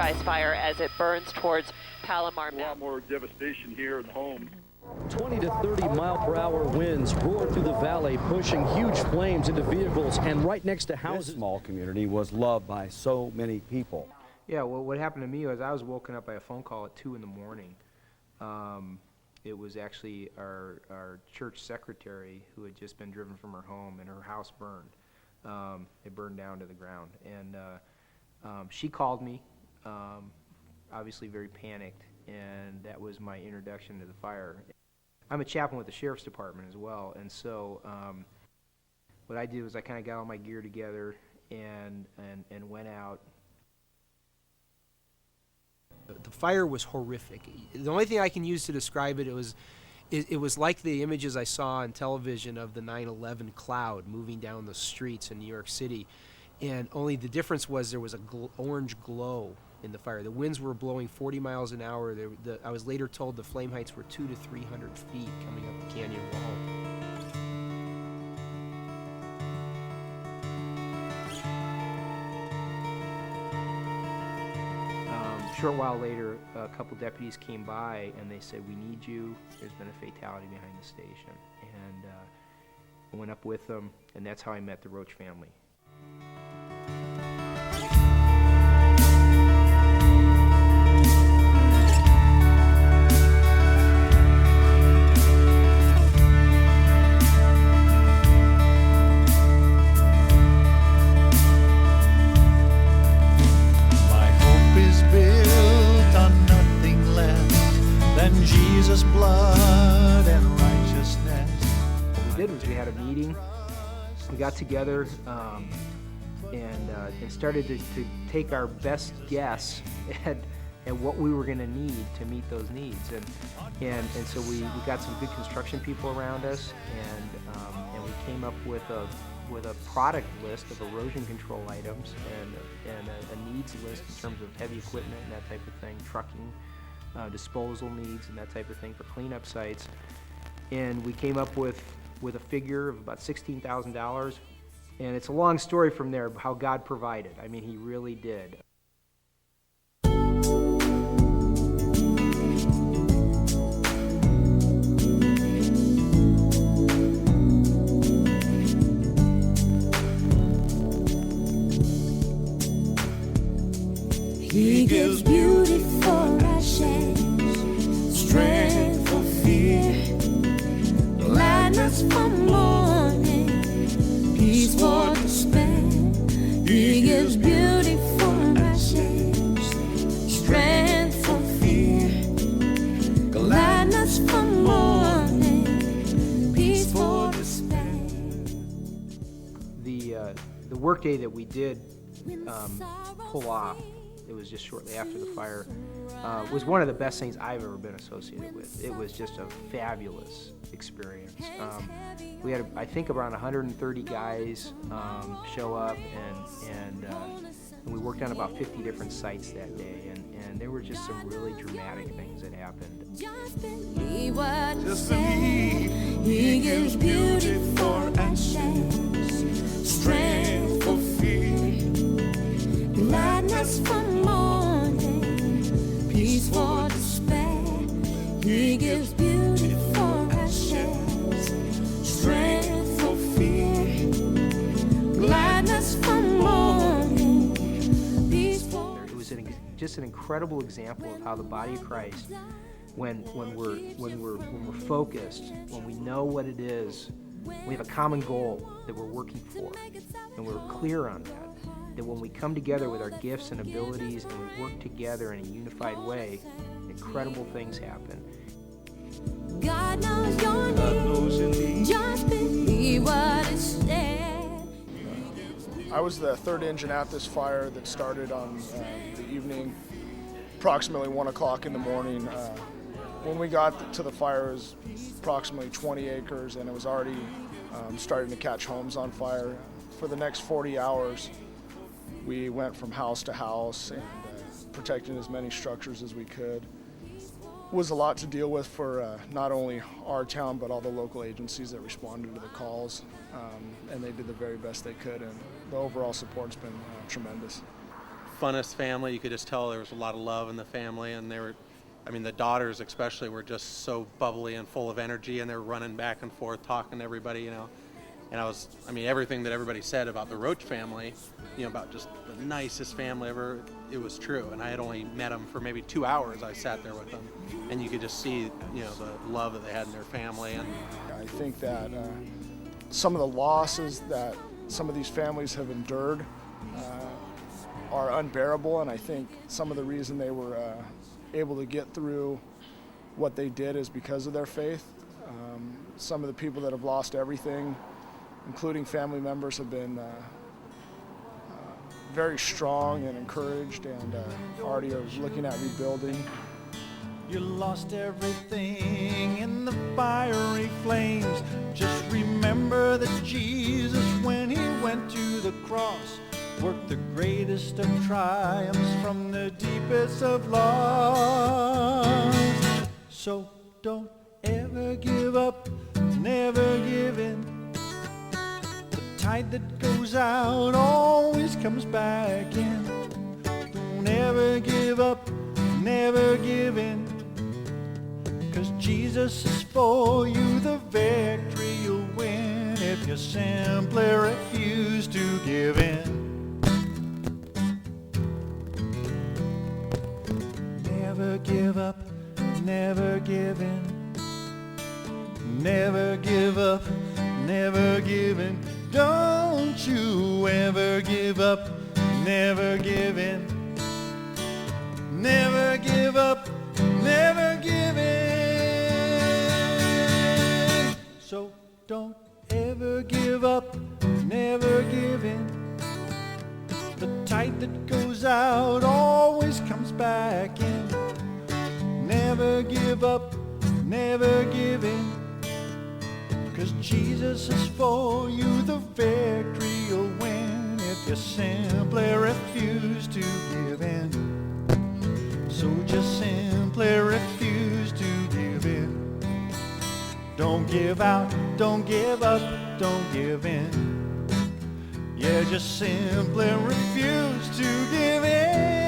Paradise Fire as it burns towards Palomar Mountain. A lot more devastation here at home. 20 to 30 mile per hour winds roared through the valley, pushing huge flames into vehicles and right next to houses. This small community was loved by so many people. Yeah, well, what happened to me was I was woken up by a phone call at 2 in the morning. It was actually our church secretary who had just been driven from her home, and her house burned. It burned down to the ground. And she called me, obviously very panicked, and that was my introduction to the fire. I'm a chaplain with the sheriff's department as well, and so what I did was I kind of got all my gear together and went out. The fire was horrific. The only thing I can use to describe it, it was like the images I saw on television of the 9/11 cloud moving down the streets in New York City, and only the difference was there was a orange glow in the fire. The winds were blowing 40 miles an hour. I was later told the flame heights were 200 to 300 feet coming up the canyon wall. A short while later, a couple deputies came by and they said, "We need you. There's been a fatality behind the station." And I went up with them, and that's how I met the Roach family. Jesus' blood and righteousness. What we did was we had a meeting. We got together and started to take our best guess at what we were going to need to meet those needs. And so we got some good construction people around us, and we came up with a product list of erosion control items and a needs list in terms of heavy equipment and that type of thing, trucking. Disposal needs and that type of thing for cleanup sites, and we came up with a figure of about $16,000, and it's a long story from there how God provided. I mean, He really did. He gives beauty for ashes, strength for fear, gladness for mourning, peace for despair. He gives beauty for ashes, strength for fear, gladness for mourning, peace for despair. The workday that we did pull off, it was just shortly after the fire, was one of the best things I've ever been associated with. It was just a fabulous experience. We had, I think, around 130 guys show up, and we worked on about 50 different sites that day, and there were just some really dramatic things that happened. Just believe what he said. He gives beauty for ashes, strength for fear, gladness for mourning, peace for despair. He gives beauty for ashes, strength for fear, gladness for mourning, peace for. It was just an incredible example of how the body of Christ, when we're focused, when we know what it is, we have a common goal that we're working for, and we're clear on that when we come together with our gifts and abilities and we work together in a unified way, incredible things happen. God knows your need. Just believe what it said. I was the third engine at this fire that started on the evening, approximately 1 o'clock in the morning. When we got to the fire, it was approximately 20 acres, and it was already starting to catch homes on fire. For the next 40 hours, we went from house to house and protecting as many structures as we could. It was a lot to deal with for not only our town, but all the local agencies that responded to the calls, and they did the very best they could, and the overall support's been tremendous. funnest family. You could just tell there was a lot of love in the family, and they were, I mean, the daughters especially were just so bubbly and full of energy, and they were running back and forth talking to everybody, you know. And I mean, everything that everybody said about the Roach family, you know, about just the nicest family ever, it was true. And I had only met them for maybe 2 hours. I sat there with them, and you could just see, you know, the love that they had in their family. And I think that some of the losses that some of these families have endured are unbearable, and I think some of the reason they were able to get through what they did is because of their faith. Some of the people that have lost everything, including family members, have been very strong and encouraged, and already are looking at rebuilding. You lost everything in the fiery flames. Just remember that Jesus, when he went to the cross, worked the greatest of triumphs from the deepest of loss. So don't ever give up, never give in. The tide that goes out always comes back in. Don't ever give up, never give in. 'Cause Jesus is for you, the victory you'll win if you simply refuse to give in. Never give up, never give in. Never give up, never give in. Don't you ever give up, never give in. Never give up, never give in. So don't ever give up, never give in. The tide that goes out always comes back in. Never give up, never give in. 'Cause Jesus is for you, the victory you'll win if you simply refuse to give in. So just simply refuse to give in. Don't give out, don't give up, don't give in. Yeah, just simply refuse to give in.